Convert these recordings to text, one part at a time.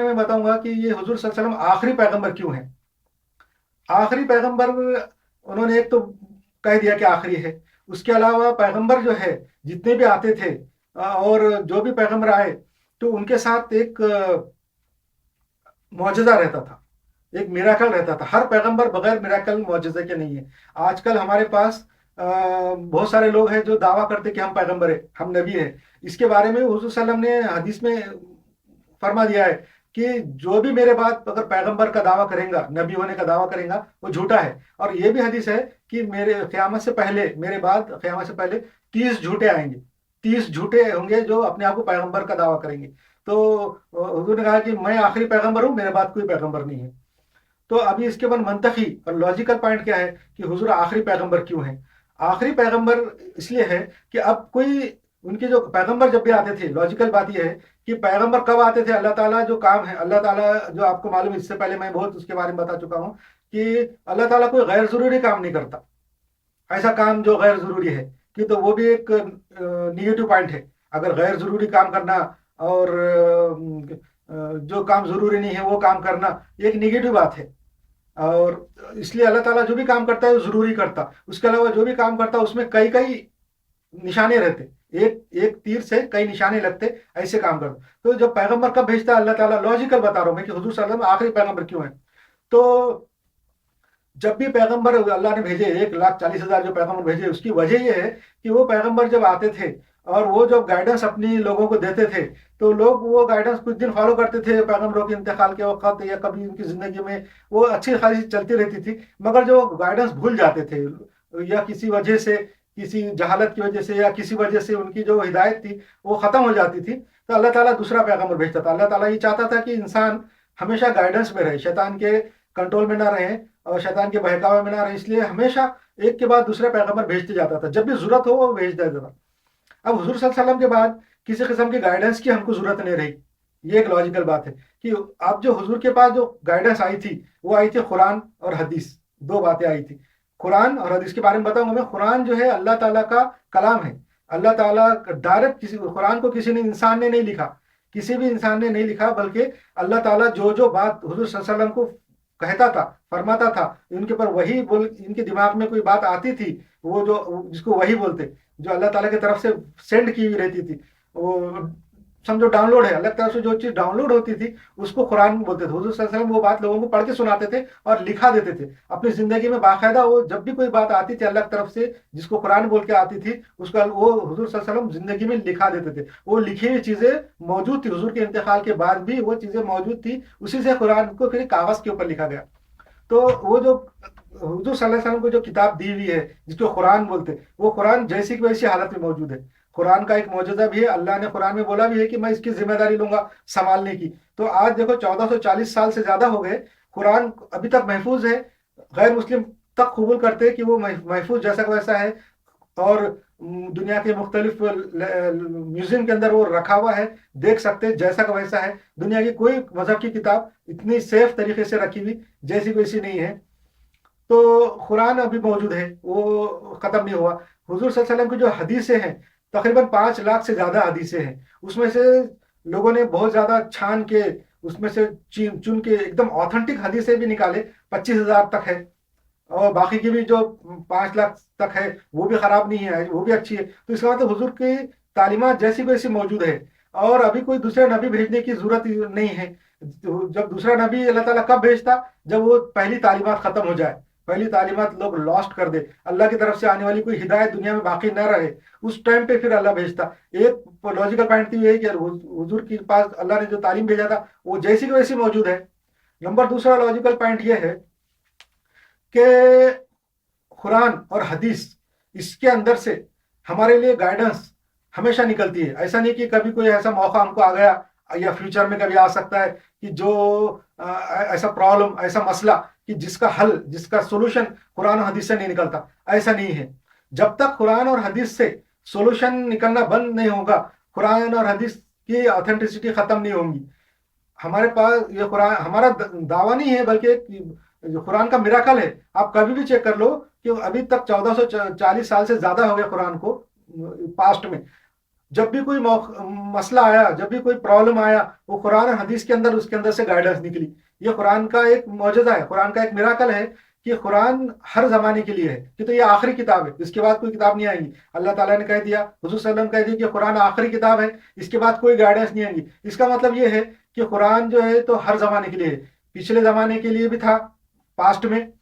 میں بتاؤں گا کہ یہ حضور صلی اللہ علیہ وسلم آخری پیغمبر کیوں ہیں۔ آخری پیغمبر انہوں نے ایک تو کہہ دیا کہ آخری ہے، اس کے علاوہ پیغمبر جو ہے جتنے بھی آتے تھے اور جو بھی پیغمبر آئے تو ان کے ساتھ ایک معجزہ رہتا تھا، ایک میراکل رہتا تھا۔ ہر پیغمبر بغیر میراکل معجزے کے نہیں ہے۔ آج کل ہمارے پاس بہت سارے لوگ ہیں جو دعویٰ کرتے کہ ہم پیغمبر ہیں، ہم نبی ہیں۔ اس کے بارے میں حضور صلی اللہ علیہ وسلم نے حدیث میں فرما دیا ہے کہ جو بھی میرے بعد اگر پیغمبر کا دعویٰ کریں گا، نبی ہونے کا دعویٰ کریں گا، وہ جھوٹا ہے۔ اور یہ بھی حدیث ہے کہ میرے قیامت سے پہلے، میرے بعد قیامت سے پہلے 30 جھوٹے آئیں گے، 30 جھوٹے ہوں گے جو اپنے آپ کو پیغمبر کا دعویٰ کریں گے۔ تو حضور نے کہا کہ میں آخری پیغمبر ہوں، میرے بعد کوئی پیغمبر نہیں ہے۔ تو ابھی اس کے بعد منطقی اور لاجیکل پوائنٹ کیا ہے کہ حضور آخری پیغمبر کیوں ہیں؟ آخری پیغمبر اس لیے ہے کہ اب کوئی ان کے جو پیغمبر جب بھی آتے تھے، لاجیکل بات یہ ہے کہ پیغمبر کب آتے تھے؟ اللہ تعالیٰ جو کام ہے، اللہ تعالیٰ جو آپ کو معلوم ہے، اس سے پہلے میں بہت اس کے بارے میں بتا چکا ہوں کہ اللہ تعالیٰ کوئی غیر ضروری کام نہیں کرتا، ایسا کام جو غیر ضروری ہے کہ تو وہ بھی ایک نیگیٹو پوائنٹ ہے۔ اگر غیر ضروری کام کرنا اور جو کام ضروری نہیں ہے وہ کام کرنا، یہ ایک نیگیٹو بات ہے۔ اور اس لیے اللہ تعالیٰ جو بھی کام کرتا ہے وہ ضروری کرتا، اس کے علاوہ جو بھی کام کرتا اس میں کئی کئی نشانے رہتے، ایک تیر سے کئی نشانے لگتے، ایسے کام کرتا۔ تو جب پیغمبر کب بھیجتا ہے اللہ تعالیٰ؟ لاجیکل بتا رہا ہوں میں کہ حضور صلی اللہ علیہ وسلم آخری پیغمبر کیوں ہیں۔ تو جب بھی پیغمبر اللہ نے بھیجے، 1,40,000 جو پیغمبر بھیجے، اس کی وجہ یہ ہے کہ وہ پیغمبر جب آتے تھے اور وہ جب گائیڈنس اپنی لوگوں کو دیتے تھے تو لوگ وہ گائیڈنس کچھ دن فالو کرتے تھے، پیغمبروں کے انتقال کے وقت یا کبھی ان کی زندگی میں وہ اچھی خاصی چلتی رہتی تھی، مگر جو گائیڈنس بھول جاتے تھے یا کسی وجہ سے، کسی جہالت کی وجہ سے یا کسی وجہ سے ان کی جو ہدایت تھی وہ ختم ہو جاتی تھی، تو اللہ تعالیٰ دوسرا پیغمبر بھیجتا تھا۔ اللہ تعالیٰ یہ چاہتا تھا کہ انسان ہمیشہ گائیڈنس میں رہے، شیطان کے کنٹرول میں نہ رہے اور شیطان کے بہکاوے میں نہ رہے، اس لیے ہمیشہ ایک کے بعد دوسرا پیغمبر بھیجتے جاتا تھا، جب بھی ضرورت ہو وہ بھیج دیتا تھا۔ اب حضور صلی اللہ علیہ وسلم کے بعد کسی قسم کی گائیڈنس کی ہم کو ضرورت نہیں رہی، یہ ایک لاجیکل بات ہے کہ اب جو حضور کے پاس جو گائیڈنس آئی تھی وہ آئی تھی قرآن اور حدیث، دو باتیں آئی تھی۔ قرآن اور حدیث کے بارے میں بتاؤں گا میں۔ قرآن جو ہے اللہ تعالیٰ کا کلام ہے، اللہ تعالیٰ ڈائریکٹ کسی قرآن کو کسی نے انسان نے نہیں لکھا، کسی بھی انسان نے نہیں لکھا، بلکہ اللہ تعالیٰ جو بات حضور صلی اللہ علیہ وسلم کو کہتا تھا، فرماتا تھا، ان کے پر وہی ان کے دماغ میں کوئی بات آتی تھی، وہ جو جس کو وہی بولتے، جو اللہ تعالیٰ کی طرف سے سینڈ کی ہوئی رہتی تھی، وہ سمجھو ڈاؤن لوڈ ہے، اللہ کی طرف سے جو چیز ڈاؤن لوڈ ہوتی تھی اس کو قرآن بولتے تھے۔ حضور صلی اللہ علیہ وسلم وہ بات لوگوں کو پڑھ کے سناتے تھے اور لکھا دیتے تھے اپنی زندگی میں باقاعدہ۔ وہ جب بھی کوئی بات آتی تھی اللہ کی طرف سے جس کو قرآن بول کے آتی تھی، اس کا وہ حضور صلی اللہ علیہ وسلم زندگی میں لکھا دیتے تھے، وہ لکھی ہوئی چیزیں موجود تھی، حضور کے انتقال کے بعد بھی وہ چیزیں موجود تھی، اسی سے قرآن کو پھر کاغذ کے اوپر لکھا گیا۔ تو وہ جو حضور صلی اللہ علیہ وسلم کو جو کتاب دی ہوئی ہے جس کو قرآن بولتے، وہ قرآن جیسی کی ویسی حالت میں موجود ہے۔ قرآن کا ایک معجزہ بھی ہے، اللہ نے قرآن میں بولا بھی ہے کہ میں اس کی ذمہ داری لوں گا سنبھالنے کی۔ تو آج دیکھو 1440 سال سے زیادہ ہو گئے، قرآن ابھی تک محفوظ ہے، غیر مسلم تک قبول کرتے کہ وہ محفوظ جیسا کا ویسا ہے، اور دنیا کے مختلف میوزیم کے اندر وہ رکھا ہوا ہے، دیکھ سکتے جیسا کا ویسا ہے۔ دنیا کی کوئی مذہب کی کتاب اتنی سیف طریقے سے رکھی ہوئی جیسی ویسی نہیں ہے۔ تو قرآن ابھی موجود ہے، وہ ختم نہیں ہوا۔ حضور صلی اللہ علیہ وسلم کی جو حدیثیں ہیں تقریباً 5 لاکھ سے زیادہ حدیثیں ہیں، اس میں سے لوگوں نے بہت زیادہ چھان کے اس میں سے چن کے ایک دم آتھنٹک حدیثیں بھی نکالے، 25,000 تک ہے، اور باقی کی بھی جو 5 لاکھ تک ہے وہ بھی خراب نہیں ہے، وہ بھی اچھی ہے۔ تو اس کا مطلب حضور کی تعلیمات جیسی ویسی موجود ہے، اور ابھی کوئی دوسرے نبی بھیجنے کی ضرورت نہیں ہے۔ جب دوسرا نبی اللہ تعالیٰ کب بھیجتا؟ جب وہ پہلی تعلیمات ختم ہو جائے، پہلی تعلیمات لوگ لاسٹ کر دے، اللہ کی طرف سے آنے والی کوئی ہدایت دنیا میں باقی نہ رہے، اس ٹائم پہ پھر اللہ بھیجتا۔ ایک لاجیکل پوائنٹ تو یہ ہے کہ حضور کے پاس اللہ نے جو تعلیم بھیجا تھا وہ جیسی کی ویسی موجود ہے۔ نمبر دوسرا لاجیکل پوائنٹ یہ ہے کہ قرآن اور حدیث، اس کے اندر سے ہمارے لیے گائیڈنس ہمیشہ نکلتی ہے۔ ایسا نہیں کہ کبھی کوئی ایسا موقع ہم کو آ گیا یا فیوچر میں کبھی آ سکتا ہے کہ جو ایسا پرابلم، ایسا مسئلہ کہ جس کا حل، جس کا سولوشن قرآن اور حدیث سے نہیں نکلتا، ایسا نہیں ہے۔ جب تک قرآن اور حدیث سے سولوشن نکلنا بند نہیں ہوگا، قرآن اور حدیث کی آتھینٹسٹی ختم نہیں ہوگی۔ ہمارے پاس یہ قرآن ہمارا دعویٰ نہیں ہے، بلکہ جو قرآن کا میراکل ہے۔ آپ کبھی بھی چیک کر لو کہ ابھی تک 1440 سال سے زیادہ ہو گئے قرآن کو پاسٹ میں، जब भी कोई मसला आया, जब भी कोई प्रॉब्लम आया, वो कुरान और हदीस के अंदर, उसके अंदर से गाइडेंस निकली। ये कुरान का एक मौजज़ा है, कुरान का एक मिराकल है कि कुरान हर जमाने के लिए है, कि तो ये आखिरी किताब है, इसके बाद कोई किताब नहीं आएगी। अल्लाह ताला ने कह दिया, हुजूर सल्लल्लाहु अलैहि वसल्लम कह दिया कि कुरान आखिरी किताब है, इसके बाद कोई गाइडेंस नहीं आएगी। इसका मतलब ये है कि कुरान जो है तो हर जमाने के लिए है, पिछले जमाने के लिए भी था, पास्ट में,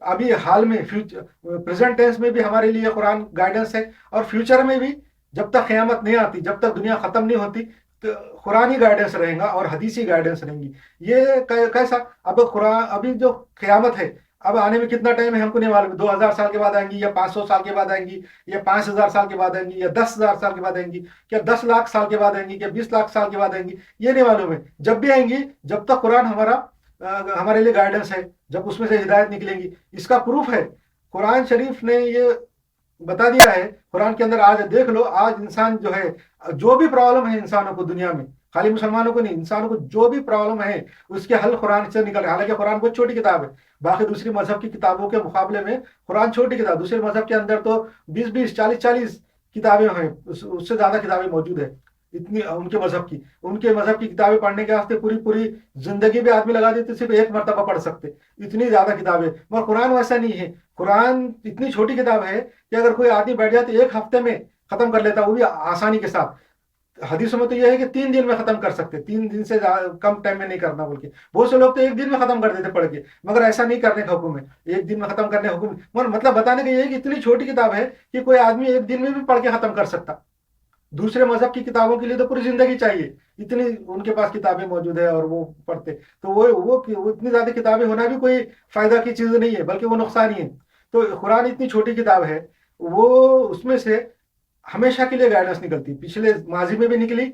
अभी हाल में, फ्यूचर, प्रेजेंट टेंस में भी हमारे लिए कुरान गाइडेंस है, और फ्यूचर में भी, जब तक क़यामत नहीं आती, जब तक दुनिया ख़त्म नहीं होती, तो कुरान ही गाइडेंस रहेगा और हदीस ही गाइडेंस रहेंगी। ये कैसा, अब कुरान, अभी जो क़यामत है, अब आने में कितना टाइम है हमको नहीं मालूम, 2000 साल के बाद आएंगी, या 500 साल के बाद आएंगी, या 5000 साल के बाद आएंगी, या 10,000 साल के बाद आएंगी, क्या 10 लाख साल के बाद आएंगी, क्या 20 लाख साल के बाद आएंगी, ये नहीं मालूम है। जब भी आएंगी, जब तक कुरान हमारे लिए गाइडेंस है, जब उसमें से हिदायत निकलेंगी। इसका प्रूफ है, कुरान शरीफ ने ये बता दिया है कुरान के अंदर। आज देख लो, आज इंसान जो है, जो भी प्रॉब्लम है इंसानों को दुनिया में, खाली मुसलमानों को नहीं, इंसानों को जो भी प्रॉब्लम है, उसके हल कुरान से निकल रहे हैं। हालांकि कुरान बहुत छोटी किताब है, बाकी दूसरी मजहब की किताबों के मुकाबले में कुरान छोटी किताब। दूसरे मजहब के अंदर तो 20-20, 40-40 किताबें हैं, उससे ज्यादा किताबें मौजूद है। इतनी उनके मजहब की किताबें पढ़ने के वास्ते पूरी पूरी जिंदगी भी आदमी लगा देते, सिर्फ एक मरतबा पढ़ सकते, इतनी ज्यादा किताबें। मगर कुरान वैसा नहीं है। कुरान इतनी छोटी किताब है कि अगर कोई आदमी बैठ जाए तो एक हफ्ते में खत्म कर लेता, वो भी आसानी के साथ। हदीसों में तो यह है कि 3 दिन में खत्म कर सकते, 3 दिन से कम टाइम में नहीं करना बोल के। बहुत से लोग तो एक दिन में खत्म कर देते पढ़ के, मगर ऐसा नहीं करने का हुक्म है, एक दिन में खत्म करने का हुक्म। मगर मतलब बताने का ये है कि इतनी छोटी किताब है कि कोई आदमी एक दिन में भी पढ़ के खत्म कर सकता। दूसरे मजहब की किताबों के लिए तो पूरी जिंदगी चाहिए, इतनी उनके पास किताबें मौजूद है और वो पढ़ते। तो वो इतनी ज्यादा किताबें होना भी कोई फायदा की चीज नहीं है, बल्कि वो नुकसान ही है। तो कुरान इतनी छोटी किताब है, वो उसमें से हमेशा के लिए गाइडेंस निकलती, पिछले माजी में भी निकली,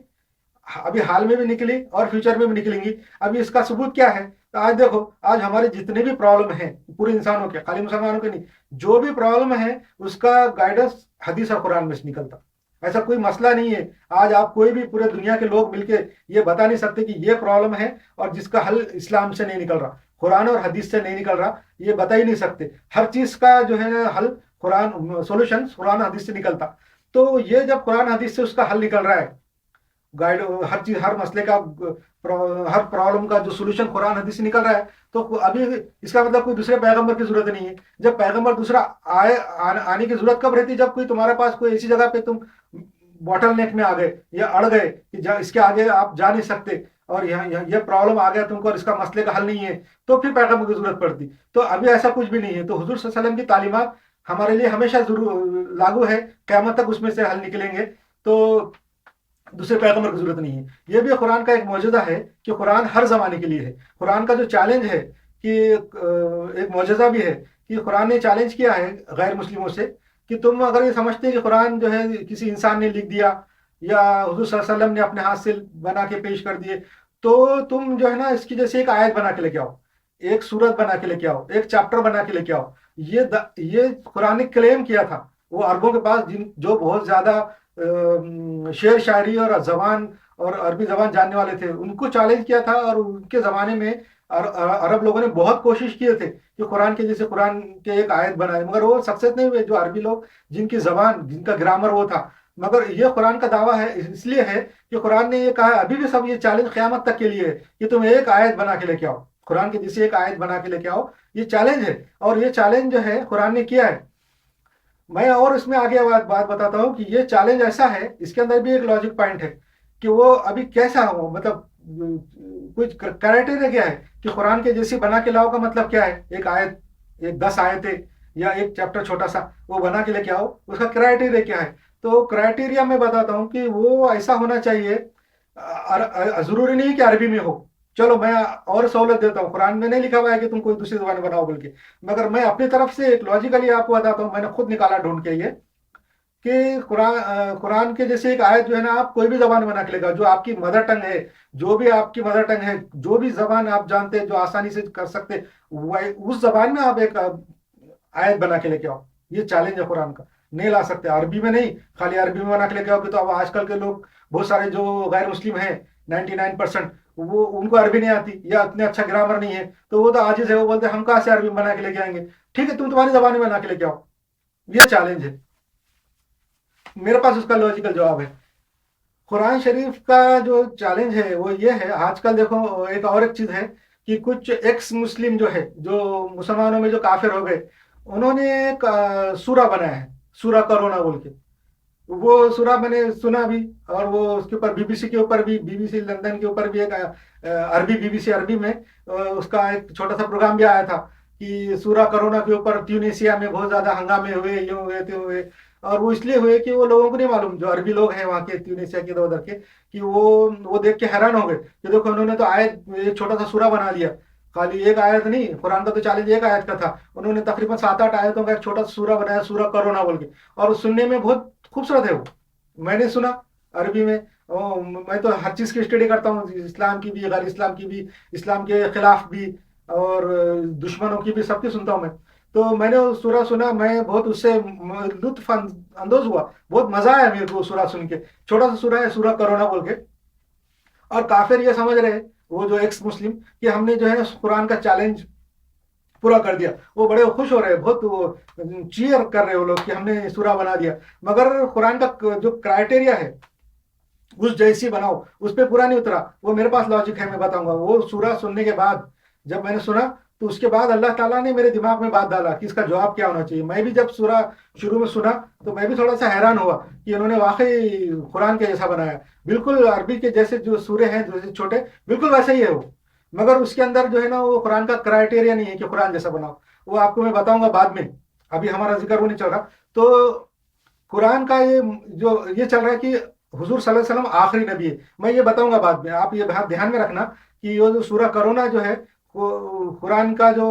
अभी हाल में भी निकली, और फ्यूचर में भी निकलेंगी। अभी इसका सबूत क्या है, तो आज देखो, आज हमारे जितने भी प्रॉब्लम हैं, पूरे इंसानों के, खाली मुसलमानों के नहीं, जो भी प्रॉब्लम है उसका गाइडेंस हदीस और कुरान में से निकलता। ऐसा कोई मसला नहीं है, आज आप कोई भी पूरे दुनिया के लोग मिलके ये बता नहीं सकते कि ये प्रॉब्लम है और जिसका हल इस्लाम से नहीं निकल रहा, कुरान और हदीस से नहीं निकल रहा, ये बता ही नहीं सकते। हर चीज का जो है ना हल, कुरान सॉल्यूशन कुरान हदीस से निकलता। तो ये जब कुरान हदीस से उसका हल निकल रहा है, गाइड, हर चीज, हर मसले का, हर प्रॉब्लम का जो सोल्यूशन कुरान हदीस से निकल रहा है, तो अभी इसका मतलब कोई दूसरे पैगंबर की जरूरत नहीं है। जब पैगंबर दूसरा आने की जरूरत कब रहती, जब कोई तुम्हारे पास कोई ऐसी जगह पे तुम बॉटल नेक में आ गए या अड़ गए कि इसके आगे आप जा नहीं सकते, और ये प्रॉब्लम आ गया तुमको और इसका मसले का हल नहीं है, तो फिर पैगंबर की जरूरत पड़ती। तो अभी ऐसा कुछ भी नहीं है। तो हुजूर सल्लल्लाहु अलैहि वसल्लम की तालीमात हमारे लिए हमेशा जरूर लागू है, क़यामत तक उसमें से हल निकलेंगे। तो दूसरे पैगंबर की जरूरत नहीं है। ये भी कुरान का एक मौजूदा है कि कुरान हर जमाने के लिए है। कुरान का जो चैलेंज है कि एक मौजूदा भी है कि कुरान ने चैलेंज किया है गैर मुस्लिमों से कि तुम अगर ये समझते हैं कि कुरान जो है किसी इंसान ने लिख दिया या हुजूर सल्लल्लाहु अलैहि वसल्लम ने अपने हाथ से बना के पेश कर दिए, तो तुम जो है ना इसकी जैसे एक आयत बना के लेके आओ, एक सूरत बना के लेके आओ, एक चैप्टर बना के लेके आओ। ये कुरान ने क्लेम किया था। वो अरबों के पास जिन जो बहुत ज्यादा शेर शायरी और जबान और अरबी जबान जानने वाले थे, उनको चैलेंज किया था। और उनके ज़माने में अरब लोगों ने बहुत कोशिश किए थे कि कुरान के जैसे कुरान के एक आयत बनाए, मगर वो सक्सेस नहीं हुए। जो अरबी लोग, जिनकी जबान, जिनका ग्रामर वो था। मगर ये कुरान का दावा है, इसलिए है कि कुरान ने ये कहा है, अभी भी सब ये चैलेंज क़यामत तक के लिए है कि तुम एक आयत बना के लेके आओ, कुरान के जैसे एक आयत बना के लेके आओ। ये चैलेंज है, और ये चैलेंज जो है कुरान ने किया है। मैं और इसमें आगे बात बताता हूँ कि ये चैलेंज ऐसा है, इसके अंदर भी एक लॉजिक पॉइंट है कि वो अभी कैसा हो, मतलब कुछ क्राइटेरिया क्या है कि कुरान के जैसी बना के लाओ का मतलब क्या है। एक आयत, एक 10 आयतें या एक चैप्टर छोटा सा वो बना के लेके आओ, उसका क्राइटेरिया क्या है। तो क्राइटेरिया मैं बताता हूँ कि वो ऐसा होना चाहिए, जरूरी नहीं कि अरबी में हो। चलो मैं और सहूलत देता हूँ, कुरान में नहीं लिखा हुआ है कि तुम कोई दूसरी जबान बनाओ बोल के, मगर मैं अपनी तरफ से एक लॉजिकली आपको बताता हूँ, मैंने खुद निकाला ढूंढ के ये कि कुरान के जैसे एक आयत जो है ना, आप कोई भी जबान बना के लेगा, जो आपकी मदर टंग है, जो भी आपकी मदर टंग है, जो भी जबान आप जानते हैं, जो आसानी से कर सकते, उस जबान में आप एक आयत बना के लेके आओ। ये चैलेंज है कुरान का। नहीं ला सकते, अरबी में नहीं, खाली अरबी में बना के लेके आओगे तो अब आजकल के लोग बहुत सारे जो गैर मुस्लिम हैं, 99%, वो उनको अरबी नहीं आती या इतने अच्छा ग्रामर नहीं है, तो वो तो आजिज है, वो बोलते हैं हम कहाँ से अरबी बना के लेके आएंगे। ठीक है, तुम तुम्हारी जबान में बना के लेके आओ। ये चैलेंज है, मेरे पास उसका लॉजिकल जवाब है। कुरान शरीफ का जो चैलेंज है वो ये है, आजकल देखो एक चीज है कि कुछ एक्स मुस्लिम जो है, जो मुसलमानों में जो काफिर हो गए, उन्होंने एक सूरा बनाया है, सूरा करोना बोल के। वो सूरा मैंने सुना भी, और वो उसके ऊपर बीबीसी के ऊपर भी, बीबीसी लंदन के ऊपर भी एक अरबी, बीबीसी अरबी में उसका एक छोटा सा प्रोग्राम भी आया था कि सूरा करोना के ऊपर ट्यूनिसिया में बहुत ज्यादा हंगामे हुए, यूं हुए त्यों हुए। और वो इसलिए हुए कि वो लोगों को नहीं मालूम, जो अरबी लोग हैं वहाँ के, ट्यूनिसिया के इधर उधर के, कि वो देख के हैरान हो गए कि देखो उन्होंने तो आयत, एक छोटा सा सूरा बना दिया। खाली एक आयत नहीं, कुरान का तो चैलेंज एक आयत का था, उन्होंने तकरीबन 7-8 आयतों का एक छोटा सा सूरा बनाया, सूरा करोना बोल के। और सुनने में बहुत खूबसूरत है वो, मैंने सुना अरबी में। मैं तो हर चीज़ की स्टडी करता हूँ, इस्लाम की भी, गैर इस्लाम की भी, इस्लाम के खिलाफ भी, और दुश्मनों की भी, सबकी सुनता हूँ मैं। तो मैंने वो सूरा सुना, मैं बहुत उससे लुत्फ अंदोज हुआ, बहुत मजा आया मेरे को वो सूरा सुन के। छोटा सा सूरा है, सूरा करोना बोल के। और काफिर ये समझ रहे, वो जो एक्स मुस्लिम, कि हमने जो है कुरान का चैलेंज पूरा कर दिया। वो बड़े खुश हो रहे हैं, बहुत वो चीयर कर रहे हो लोग कि हमने सूरा बना दिया। मगर कुरान का जो क्राइटेरिया है, उस जैसी बनाओ, उस पर पूरा नहीं उतरा। वो मेरे पास लॉजिक है, मैं बताऊंगा। वो सूरा सुनने के बाद, जब मैंने सुना, तो उसके बाद अल्लाह ताला ने मेरे दिमाग में बात डाला कि इसका जवाब क्या होना चाहिए। मैं भी जब सूरा शुरू में सुना तो मैं भी थोड़ा सा हैरान हुआ कि इन्होंने वाकई कुरान के जैसा बनाया, बिल्कुल अरबी के जैसे जो सूरे हैं, जैसे छोटे, बिल्कुल वैसे ही है वो। मगर उसके अंदर जो है ना, वो कुरान का क्राइटेरिया नहीं है कि कुरान जैसा बनाओ। वो आपको मैं बताऊंगा बाद में, अभी हमारा जिक्र वो नहीं चल रहा। तो कुरान का ये चल रहा है कि हुजूर सल्लल्लाहु अलैहि वसल्लम आखिरी नबी है। मैं ये बताऊंगा बाद में, आप ये बात ध्यान में रखना कि ये जो सूरा करोना जो है, कुरान का जो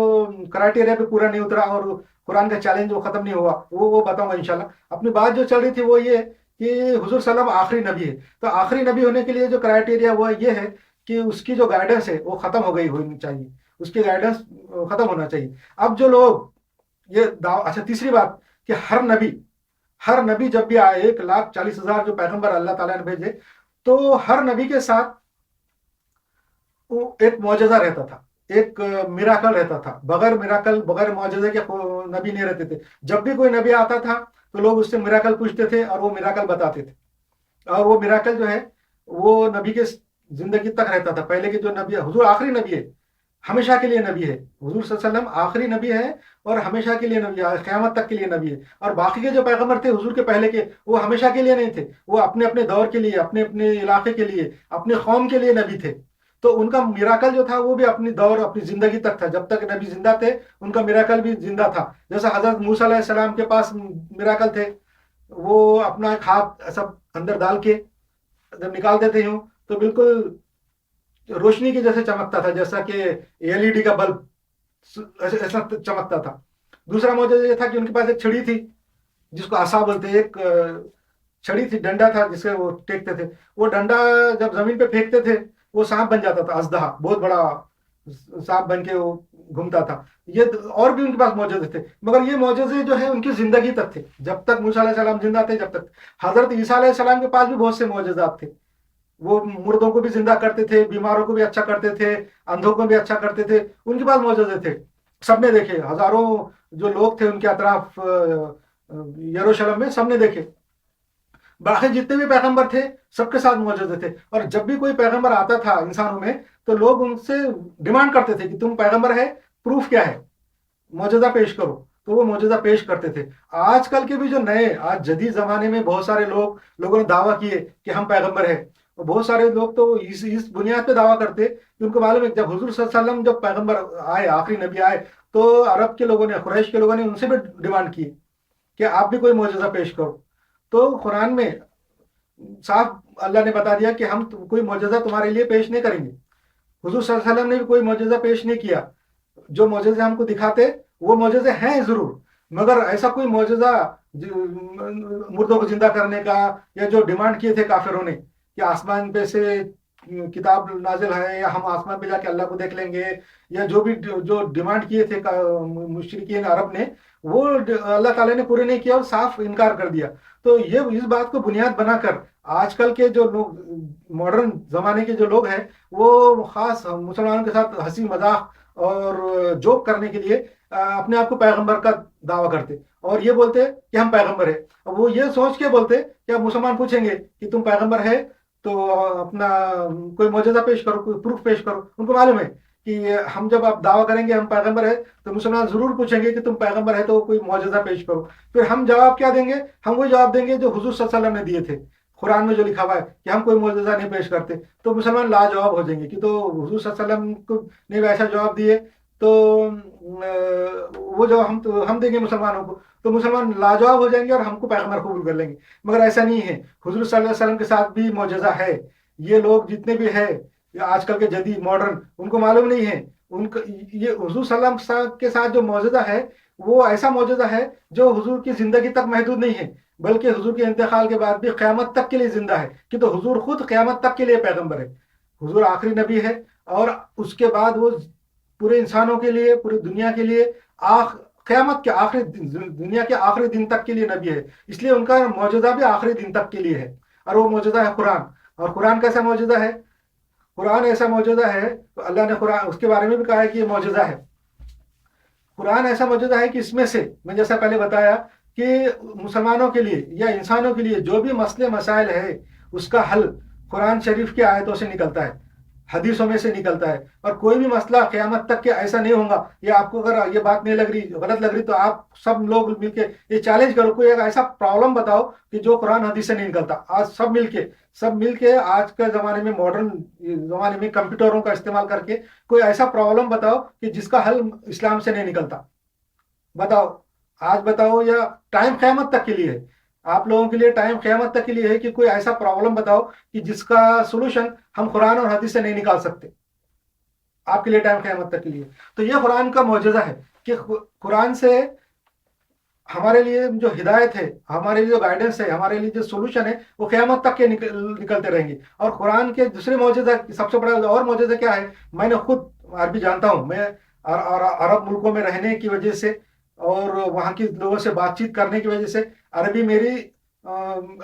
क्राइटेरिया पे पूरा नहीं उतरा, और कुरान का चैलेंज वो खत्म नहीं हुआ, वो बताऊंगा इंशाल्लाह। अपनी बात जो चल रही थी वो ये कि हुजूर सल्लल्लाहु आखिरी नबी है। तो आखिरी नबी होने के लिए जो क्राइटेरिया वो ये है कि उसकी जो गाइडेंस है वो खत्म हो गई होनी चाहिए, उसकी गाइडेंस खत्म होना चाहिए। अब जो लोग ये अच्छा, तीसरी बात कि हर नबी जब भी आए, 1,40,000 जो पैगंबर अल्लाह ताला ने भेजे, तो हर नबी के साथ वो एक मौजज़ा रहता था, एक मिराकल रहता था। बगैर मिराकल, बगैर मौजज़े के नबी नहीं रहते थे। जब भी कोई नबी आता था तो लोग उससे मिराकल पूछते थे और वो मिराकल बताते थे। और वो मिराकल जो है वो नबी के जिंदगी तक रहता था। पहले के जो नबी है, हुजूर आखिरी नबी है, हमेशा के लिए नबी है। हुजूर सल्लल्लाहु अलैहि वसल्लम आखिरी नबी है और हमेशा के लिए नबी है, क़यामत तक के लिए नबी है। और बाकी के जो पैगंबर थे हुजूर के पहले के, वो हमेशा के लिए नहीं थे, वो अपने अपने दौर के लिए, अपने अपने इलाके के लिए, अपने कौम के लिए नबी थे। तो उनका मिराकल जो था वो भी अपनी दौर, अपनी जिंदगी तक था। जब तक नबी जिंदा थे उनका मिराकल भी जिंदा था। जैसा हजरत मूसा अलैहि सलाम के पास मिराकल थे, वो अपना एक हाथ सब अंदर डाल के जब निकाल देते हूँ तो बिल्कुल रोशनी के जैसे चमकता था, जैसा कि एलईडी का बल्ब ऐसा चमकता था। दूसरा मौजूद ये था कि उनके पास एक छड़ी थी, जिसको आसा बोलते हैं। एक छड़ी थी, डंडा था जिससे वो टेकते थे। वो डंडा जब जमीन पे फेंकते थे वो सांप बन जाता था, अजदहा, बहुत बड़ा सांप बन के वो घूमता था। ये और भी उनके पास मौजूद थे, मगर ये मौजूदे जो है उनकी जिंदगी तक थे, जब तक मूसा अलैहि सलाम जिंदा थे। जब तक हजरत ईसा अलैहि सलाम के पास भी बहुत से मौजूदात थे। वो मुर्दों को भी जिंदा करते थे, बीमारों को भी अच्छा करते थे, अंधों को भी अच्छा करते थे। उनके पास मौजूद थे, सबने देखे। हजारों जो लोग थे उनके अतराफ यरूशलेम में, सबने देखे। बाकी जितने भी पैगंबर थे सबके साथ मौजूद थे। और जब भी कोई पैगंबर आता था इंसानों में, तो लोग उनसे डिमांड करते थे कि तुम पैगंबर है, प्रूफ क्या है, मौजूदा पेश करो। तो वो मौजूदा पेश करते थे। आजकल के भी जो नए, आज जदीद जमाने में बहुत सारे लोगों ने दावा किए कि हम पैगंबर है। और बहुत सारे लोग तो इस बुनियाद पे दावा करते कि उनको मालूम है जब हुजूर सल्लल्लाहु अलैहि वसल्लम, जब पैगंबर आए, आखिरी नबी आए, तो अरब के लोगों ने, कुरैश के लोगों ने उनसे भी डिमांड की कि आप भी कोई मौजूदा पेश करो। तो कुरान में साफ अल्लाह ने बता दिया कि हम कोई मौजूदा तुम्हारे लिए पेश नहीं करेंगे। हुजूर सल्लल्लाहु अलैहि वसल्लम ने भी कोई मौजूदा पेश नहीं किया। जो मौजूदे हमको दिखाते वो मौजूदे हैं जरूर, मगर ऐसा कोई मौजूदा मुर्दों को जिंदा करने का, या जो डिमांड किए थे काफिरों ने कि आसमान पे से किताब नाजिल है, या हम आसमान पे जाके अल्लाह को देख लेंगे, या जो भी जो डिमांड किए थे मुशरिकीन अरब ने, वो अल्लाह ताला ने पूरे नहीं किया और साफ इनकार कर दिया। तो ये इस बात को बुनियाद बनाकर आजकल के जो लोग, मॉडर्न जमाने के जो लोग हैं, वो खास मुसलमानों के साथ हंसी मजाक और जोक करने के लिए अपने आप को पैगंबर का दावा करते और ये बोलते कि हम पैगंबर है। अब वो ये सोच के बोलते कि अब मुसलमान पूछेंगे कि तुम पैगंबर है तो अपना कोई मौजज़ा पेश करो, कोई प्रूफ पेश करो। उनको मालूम है कि हम जब आप दावा करेंगे हम पैगंबर है, तो मुसलमान जरूर पूछेंगे कि तुम पैगंबर है तो कोई मौजज़ा पेश करो। फिर हम जवाब क्या देंगे? हम वही जवाब देंगे जो हुजूर सल्लल्लाहु अलैहि वसल्लम ने दिए थे। कुरान में जो लिखा हुआ है कि हम कोई मौजज़ा नहीं पेश करते, तो मुसलमान लाजवाब हो जाएंगे कि तो हुजूर सल्लल्लाहु अलैहि वसल्लम को ने वैसा जवाब दिए, तो वो जवाब हम देंगे मुसलमानों को, तो मुसलमान लाजवाब हो जाएंगे और हमको पैगंबर कबूल कर लेंगे। मगर ऐसा नहीं है, हुजूर सल्लल्लाहु अलैहि वसल्लम के साथ भी मौजज़ा है। ये लोग जितने भी है आजकल के जदीद मॉडर्न, उनको मालूम नहीं है। उनको ये हुजूर सल्लल्लाहु अलैहि वसल्लम के साथ जो मौजज़ा है, वो ऐसा मौजज़ा है जो हुजूर की जिंदगी तक महदूद नहीं है, बल्कि हुजूर के इंतकाल के बाद भी क़यामत तक के लिए जिंदा है। कि तो हुजूर खुद क़यामत तक के लिए पैगंबर है। हुजूर आखिरी नबी है, और उसके बाद वो पूरे इंसानों के लिए, पूरी दुनिया के लिए आख क़यामत के आखिरी दुनिया के आखिरी दिन तक के लिए नबी है। इसलिए उनका मौजूदा भी आखिरी दिन तक के लिए है, और वो मौजूदा है कुरान। और कुरान कैसा मौजूदा है? कुरान ऐसा मौजूदा है, तो अल्लाह ने कुरान उसके बारे में भी कहा है कि ये मौजूदा है। कुरान ऐसा मौजूदा है कि इसमें से मैं जैसा पहले बताया कि मुसलमानों के लिए या इंसानों के लिए जो भी मसले मसाइल है, उसका हल कुरान शरीफ की आयतों से निकलता है, हदीसों में से निकलता है। और कोई भी मसला क़यामत तक के ऐसा नहीं होगा। ये आपको अगर ये बात नहीं लग रही, गलत लग रही, तो आप सब लोग मिलके ये चैलेंज करो, कोई एक ऐसा प्रॉब्लम बताओ कि जो कुरान हदीस से नहीं निकलता। आज सब मिलके आज के ज़माने में, मॉडर्न ज़माने में कंप्यूटरों का इस्तेमाल करके कोई ऐसा प्रॉब्लम बताओ कि जिसका हल इस्लाम से नहीं निकलता। बताओ, आज बताओ, या टाइम क़यामत तक के लिए है। आप लोगों के लिए टाइम क़यामत तक के लिए है कि कोई ऐसा प्रॉब्लम बताओ कि जिसका सोल्यूशन हम कुरान और हदीस से नहीं निकाल सकते। आपके लिए टाइम क़यामत तक के लिए। तो ये कुरान का मौजज़ा है कि कुरान से हमारे लिए जो हिदायत है, हमारे लिए जो गाइडेंस है, हमारे लिए जो सोल्यूशन है, वो क़यामत तक के निकलते रहेंगे। और कुरान के दूसरे मौजज़ा, सबसे बड़ा और मौजज़ा क्या है? मैंने खुद अरबी जानता हूँ, मैं और अरब मुल्कों में रहने की वजह से और वहाँ के लोगों से बातचीत करने की वजह से अरबी मेरी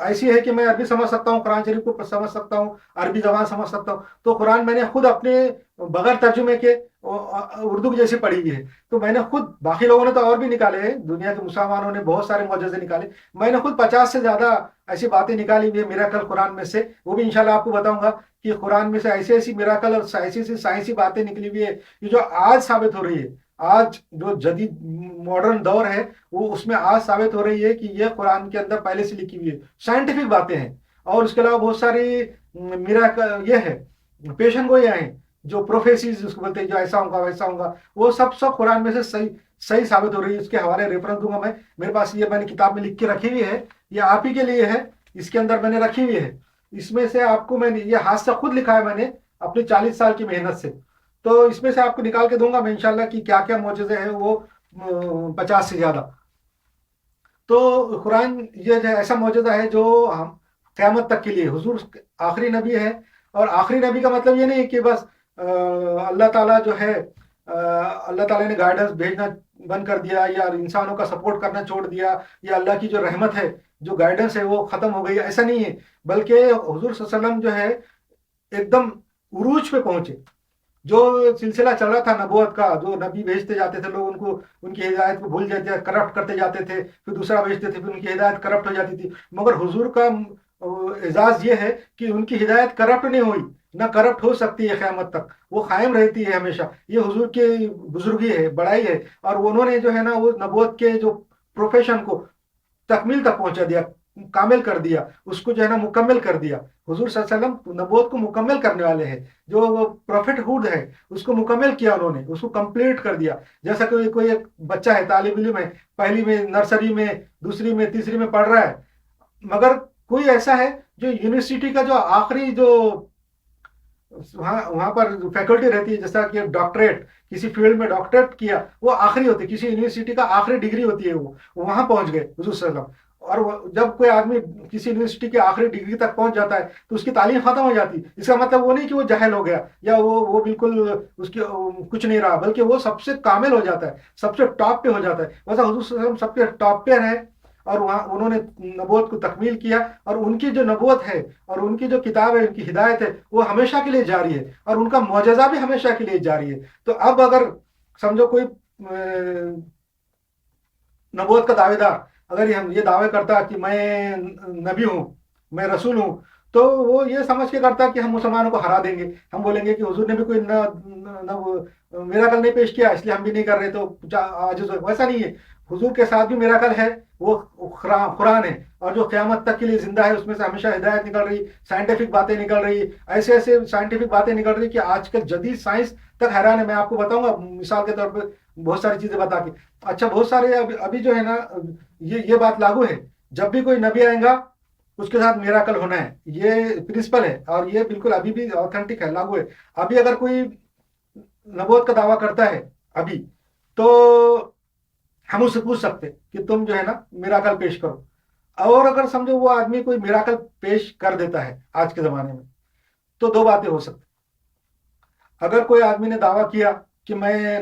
ऐसी है कि मैं अरबी समझ सकता हूँ, कुरान शरीफ को समझ सकता हूँ, अरबी ज़बान समझ सकता हूँ। तो कुरान मैंने खुद अपने बगैर तर्जुमे के उर्दू की जैसी पढ़ी हुई है। तो मैंने खुद, बाकी लोगों ने तो और भी निकाले हैं, दुनिया के मुसलमानों ने बहुत सारे मौजज़े निकाले, मैंने खुद 50 से ज़्यादा ऐसी बातें निकाली हुई है मिराकल कुरान में से। वो भी इंशाल्लाह आपको बताऊंगा कि कुरान में से ऐसी ऐसी मिराकल और ऐसी ऐसी साइंसी बातें निकली हुई है, ये जो आज साबित हो रही है। आज जो जदीद मॉडर्न दौर है, वो उसमें आज साबित हो रही है कि ये कुरान के अंदर पहले से लिखी हुई है, साइंटिफिक बातें हैं। और उसके अलावा बहुत सारी मिराकल ये है, पेशन गोइयां हैं, जो प्रोफेसीज उसको बोलते हैं, जो ऐसा होगा वैसा होगा, वो सब कुरान में से सही सही साबित हो रही है। इसके हवाले रेफरेंस दूंगा मैं, मेरे पास ये मैंने किताब में लिख के रखी हुई है, ये आप ही के लिए है, इसके अंदर मैंने रखी हुई है। इसमें से आपको मैंने ये हाथ से खुद लिखा है मैंने, अपनी 40 साल की मेहनत से। तो इसमें से आपको निकाल के दूंगा मैं इंशाल्लाह कि क्या क्या मौजूदे हैं, वो 50 से ज्यादा। तो कुरान ये जो ऐसा मौजूदा है जो हम क़यामत तक के लिए, हुजूर आखिरी नबी है। और आखिरी नबी का मतलब ये नहीं कि बस अल्लाह ताला जो है, अल्लाह ताला ने गाइडेंस भेजना बंद कर दिया, या इंसानों का सपोर्ट करना छोड़ दिया, या अल्लाह की जो रहमत है, जो गाइडेंस है, वो खत्म हो गई, ऐसा नहीं है। बल्कि हुजूर सल्लल्लाहु अलैहि वसल्लम जो है एकदम उरूज पे पहुंचे। जो सिलसिला चल रहा था नबूवत का, जो नबी भेजते जाते थे, लोग उनको, उनकी हिदायत को भूल जाते, करप्ट करते जाते थे, फिर दूसरा भेजते थे, फिर उनकी हिदायत करप्ट हो जाती थी। मगर हुजूर का एजाज ये है कि उनकी हिदायत करप्ट नहीं हुई, ना करप्ट हो सकती है क़यामत तक, वो कायम रहती है हमेशा। ये हुजूर की बुजुर्गी है, बड़ाई है। और उन्होंने जो है ना, वो नबूवत के जो प्रोफेशन को तकमील तक पहुंचा दिया, कामिल कर दिया, उसको जो है ना मुकम्मल कर दिया। हुजूर सल्लल्लाहु अलैहि वसल्लम नबूवत को मुकम्मल करने वाले हैं, जो प्रॉफिटहुड है उसको मुकम्मल किया उन्होंने, उसको कंप्लीट कर दिया। जैसा कि कोई एक बच्चा है, तालिब इल्म है, पहली में, नर्सरी में, दूसरी में, तीसरी में पढ़ रहा है, मगर कोई ऐसा है जो यूनिवर्सिटी का जो आखिरी जो वहाँ वहाँ पर फैकल्टी रहती है, जैसा कि डॉक्टरेट, किसी फील्ड में डॉक्टरेट किया, वो आखिरी होती है, किसी यूनिवर्सिटी का आखिरी डिग्री होती है, वो वहां पहुंच गए हुजूर सल्लल्लाहु अलैहि वसल्लम। और जब कोई आदमी किसी यूनिवर्सिटी की आखिरी डिग्री तक पहुंच जाता है, तो उसकी तालीम खत्म हो जाती है। इसका मतलब वो नहीं कि वो जाहिल हो गया, या वो बिल्कुल उसकी कुछ नहीं रहा, बल्कि वो सबसे कामिल हो जाता है, सबसे टॉप पे हो जाता है। वैसा हुजूर सल्लल्लाहु अलैहि वसल्लम सबके टॉप पे रहे, और वहाँ उन्होंने नबूवत को तकमील किया। और उनकी जो नबूवत है और उनकी जो किताब है, उनकी हिदायत है, वो हमेशा के लिए जारी है, और उनका मुअजिज़ा भी हमेशा के लिए जारी है। तो अब अगर समझो कोई नबूवत का दावेदार अगर ये दावे करता कि मैं नबी हूँ, मैं रसूल हूँ, تو وہ یہ سمجھ کے کرتا کہ ہم مسلمانوں کو ہرا دیں گے، ہم بولیں گے کہ حضور نے بھی کوئی نہ میراکل نہیں پیش کیا اس لیے ہم بھی نہیں کر رہے، تو عاجز ہو، ویسا نہیں ہے، حضور کے ساتھ بھی میراکل ہے، وہ قرآن ہے، اور جو قیامت تک کے لیے زندہ ہے، اس میں سے ہمیشہ ہدایت نکل رہی، سائنٹیفک باتیں نکل رہی، ایسے ایسے سائنٹیفک باتیں نکل رہی کہ آج کل جدید سائنس تک حیران ہے۔ میں آپ کو بتاؤں گا مثال کے طور پہ بہت ساری چیزیں بتا کے، اچھا بہت سارے ابھی جو ہے نا، یہ بات لاگو ہے، جب بھی کوئی نبی آئے گا اس کے ساتھ میراکل ہونا ہے، یہ پرنسپل ہے، اور یہ بالکل ابھی بھی آتھینٹک ہے، لاگو ہے۔ ابھی اگر کوئی نبوت کا دعویٰ کرتا ہے ابھی، تو ہم اس سے پوچھ سکتے کہ تم جو ہے نا میراکل پیش کرو، اور اگر سمجھو وہ آدمی کوئی میراکل پیش کر دیتا ہے آج کے زمانے میں، تو دو باتیں ہو سکتی۔ اگر کوئی آدمی نے دعویٰ کیا کہ میں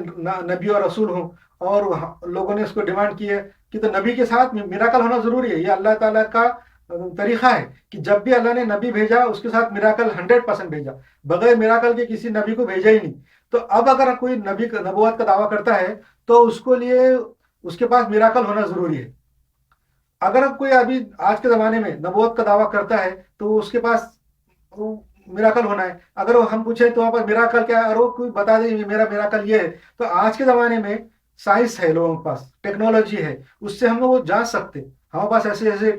نبی اور رسول ہوں، اور لوگوں نے اس کو ڈیمانڈ کی ہے کہ تو نبی کے ساتھ میراکل ہونا ضروری ہے، یہ اللہ تعالیٰ کا طریقہ ہے کہ جب بھی اللہ نے نبی بھیجا اس کے ساتھ میراکل 100% بھیجا، بغیر میراکل کے کسی نبی کو بھیجا ہی نہیں۔ تو اب اگر کوئی نبی نبوت کا دعویٰ کرتا ہے تو اس کو لیے اس کے پاس میراکل ہونا ضروری ہے۔ اگر کوئی ابھی آج کے زمانے میں نبوت کا دعویٰ کرتا ہے تو اس کے پاس میراکل ہونا ہے۔ اگر ہم پوچھیں تو وہاں پر میراکل کیا ہے، اور وہ کوئی بتا دیں میرا میراکل یہ ہے، تو آج کے زمانے میں سائنس ہے، لوگوں کے پاس ٹیکنالوجی ہے، اس سے ہم لوگ وہ جانچ سکتے، ہمارے پاس ایسے ایسے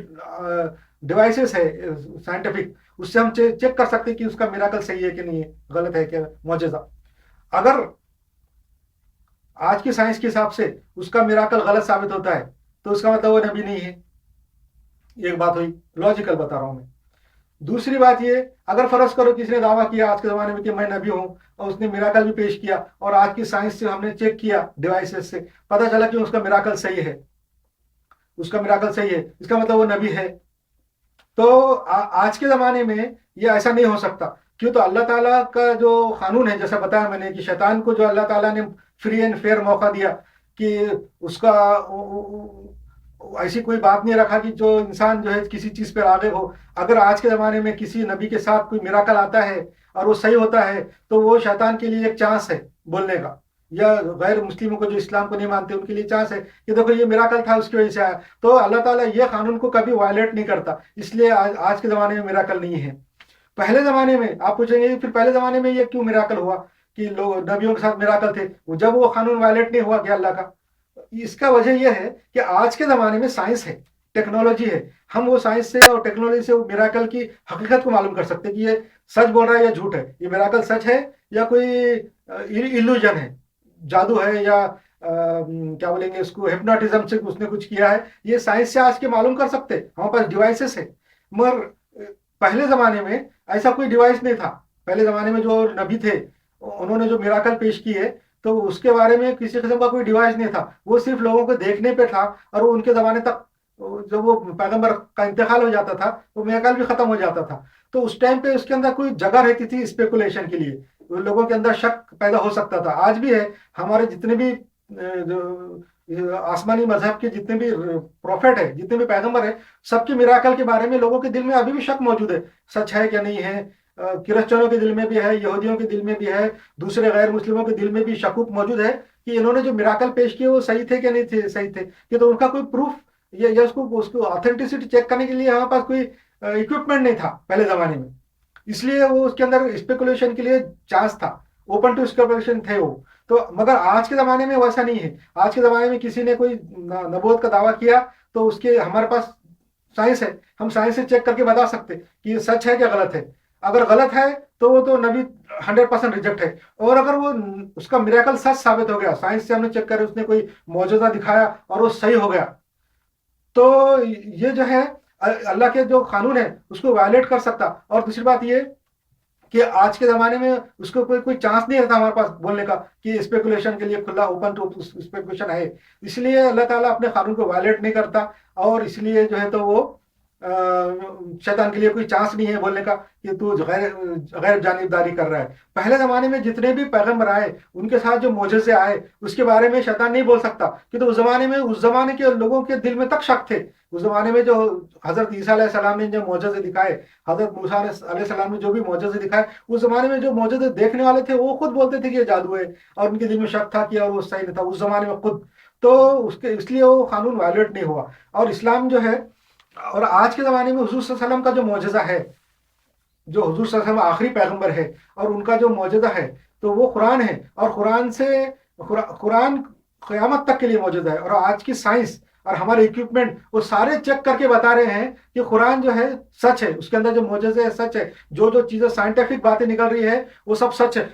ڈیوائسز ہے سائنٹیفک، اس سے ہم چیک کر سکتے کہ اس کا میراکل صحیح ہے کہ نہیں ہے، غلط ہے کہ معجزہ۔ اگر آج کی سائنس کے حساب سے اس کا میراکل غلط ثابت ہوتا ہے تو اس کا مطلب وہ نبی نہیں ہے، ایک بات ہوئی، لاجیکل بتا رہا ہوں میں۔ دوسری بات یہ، اگر فرض کرو کسی نے دعویٰ کیا آج کے زمانے میں کہ میں نبی ہوں، اور اس نے میراکل بھی پیش کیا، اور آج کی سائنس سے ہم نے چیک کیا ڈیوائسز سے، پتہ چلا کہ اس کا میراکل صحیح ہے، اس کا میراکل صحیح ہے، اس کا مطلب وہ نبی ہے۔ تو آج کے زمانے میں یہ ایسا نہیں ہو سکتا، کیوں؟ تو اللہ تعالیٰ کا جو قانون ہے، جیسا بتایا میں نے کہ شیطان کو جو اللہ تعالیٰ نے فری اینڈ فیئر موقع دیا کہ اس کا ایسی کوئی بات نہیں رکھا کہ جو انسان جو ہے کسی چیز پہ راغب ہو۔ اگر آج کے زمانے میں کسی نبی کے ساتھ کوئی میراکل آتا ہے اور وہ صحیح ہوتا ہے تو وہ شیطان کے لیے ایک چانس ہے بولنے کا، یا غیر مسلموں کو جو اسلام کو نہیں مانتے ان کے لیے چانس ہے کہ دیکھو یہ میراکل تھا، اس کی وجہ سے آیا۔ تو اللہ تعالیٰ یہ قانون کو کبھی وائلیٹ نہیں کرتا، اس لیے آج کے زمانے میں میراکل نہیں ہے۔ پہلے زمانے میں آپ پوچھیں گے پھر پہلے زمانے میں یہ کیوں میراکل ہوا کہ لوگ نبیوں کے ساتھ میراکل تھے، جب وہ قانون وائلیٹ نہیں ہوا کہ اللہ کا؟ اس کا وجہ یہ ہے کہ آج کے زمانے میں سائنس ہے، ٹیکنالوجی ہے، ہم وہ سائنس سے اور ٹیکنالوجی سے میراکل کی حقیقت کو معلوم کر سکتے کہ یہ سچ بول رہا ہے یا جھوٹ ہے، یہ میراکل سچ ہے یا کوئی ایلوژن ہے، جادو ہے، یا کیا بولیں گے اس کو، ہپناٹزم سے اس نے کچھ کیا ہے۔ یہ سائنس سے آج کے معلوم کر سکتے، ہمارے پاس ڈیوائسز ہے۔ مگر پہلے زمانے میں ایسا کوئی ڈیوائس نہیں تھا، پہلے زمانے میں جو نبی تھے انہوں نے جو میراکل پیش کیے تو اس کے بارے میں کسی قسم کا کوئی ڈیوائس نہیں تھا، وہ صرف لوگوں کو دیکھنے پہ تھا، اور وہ ان کے زمانے تک جب وہ پیغمبر کا انتقال ہو جاتا تھا تو میراکل بھی ختم ہو جاتا تھا۔ تو اس ٹائم پہ اس کے اندر کوئی جگہ رہتی تھی اسپیکولیشن کے لیے، لوگوں کے اندر شک پیدا ہو سکتا تھا۔ آج بھی ہے، ہمارے جتنے بھی آسمانی مذہب کے جتنے بھی پروفیٹ ہے، جتنے بھی پیغمبر ہیں، سب کے میراکل کے بارے میں لوگوں کے دل میں ابھی بھی شک موجود ہے، سچ ہے کیا نہیں ہے۔ کرسچنوں کے دل میں بھی ہے، یہودیوں کے دل میں بھی ہے، دوسرے غیر مسلموں کے دل میں بھی شکوک موجود ہے کہ انہوں نے جو میراکل پیش کیے وہ صحیح تھے کہ نہیں تھے، صحیح تھے کہ، تو ان کا کوئی پروف یا اس کو آتھینٹسٹی چیک کرنے کے لیے ہمارے پاس کوئی اکوپمنٹ نہیں تھا پہلے زمانے میں، اس لیے وہ اس کے اندر اسپیکولیشن کے لیے چانس تھا، اوپن ٹو اسپیکولیشن تھے وہ۔ تو مگر آج کے زمانے میں ویسا نہیں ہے، آج کے زمانے میں کسی نے کوئی نبوت کا دعویٰ کیا تو اس کے ہمارے پاس سائنس ہے، ہم سائنس سے چیک کر کے بتا سکتے کہ یہ سچ ہے کیا غلط ہے۔ اگر غلط ہے تو وہ تو نبی 100% ریجیکٹ ہے، اور اگر وہ اس کا میراکل سچ ثابت ہو گیا، سائنس سے ہم نے چیک کر اس نے کوئی معجزہ دکھایا اور وہ صحیح ہو گیا، تو یہ جو ہے اللہ کے جو قانون ہے اس کو وائلیٹ کر سکتا۔ اور دوسری بات یہ کہ آج کے زمانے میں اس کو کوئی چانس نہیں رہتا ہمارے پاس بولنے کا کہ اسپیکولیشن کے لیے کھلا اوپن ٹو اسپیکولیشن ہے، اس لیے اللہ تعالیٰ اپنے قانون کو وائلیٹ نہیں کرتا، اور اس لیے جو ہے تو وہ شیطان کے لیے کوئی چانس نہیں ہے بولنے کا کہ تو غیر جانبداری کر رہا ہے۔ پہلے زمانے میں جتنے بھی پیغمبر آئے ان کے ساتھ جو معجزے آئے اس کے بارے میں شیطان نہیں بول سکتا، کہ تو اس زمانے کے لوگوں کے دل میں تک شک تھے۔ اس زمانے میں جو حضرت عیسیٰ علیہ السلام نے جو معجزے دکھائے، حضرت موسیٰ علیہ السلام نے جو بھی معجزے دکھائے، اس زمانے میں جو معجزے دیکھنے والے تھے وہ خود بولتے تھے کہ یہ جادو ہے، اور ان کے دل میں شک تھا کہ اور وہ صحیح نہیں تھا اس زمانے میں خود۔ تو اس لیے وہ قانون وائلیٹ نہیں ہوا۔ اور اسلام جو ہے، اور آج کے زمانے میں حضور صلی اللہ علیہ وسلم کا جو معجزہ ہے، जो हुजूर सल्लल्लाहु अलैहि वसल्लम आखिरी पैगंबर है और उनका जो मौजूदा है तो वो कुरान है, और कुरान क़यामत तक के लिए मौजूद है। और आज की साइंस और हमारे इक्विपमेंट वो सारे चेक करके बता रहे हैं कि कुरान जो है सच है, उसके अंदर जो मौजूद है सच है, जो जो चीजें साइंटिफिक बातें निकल रही है वो सब सच है।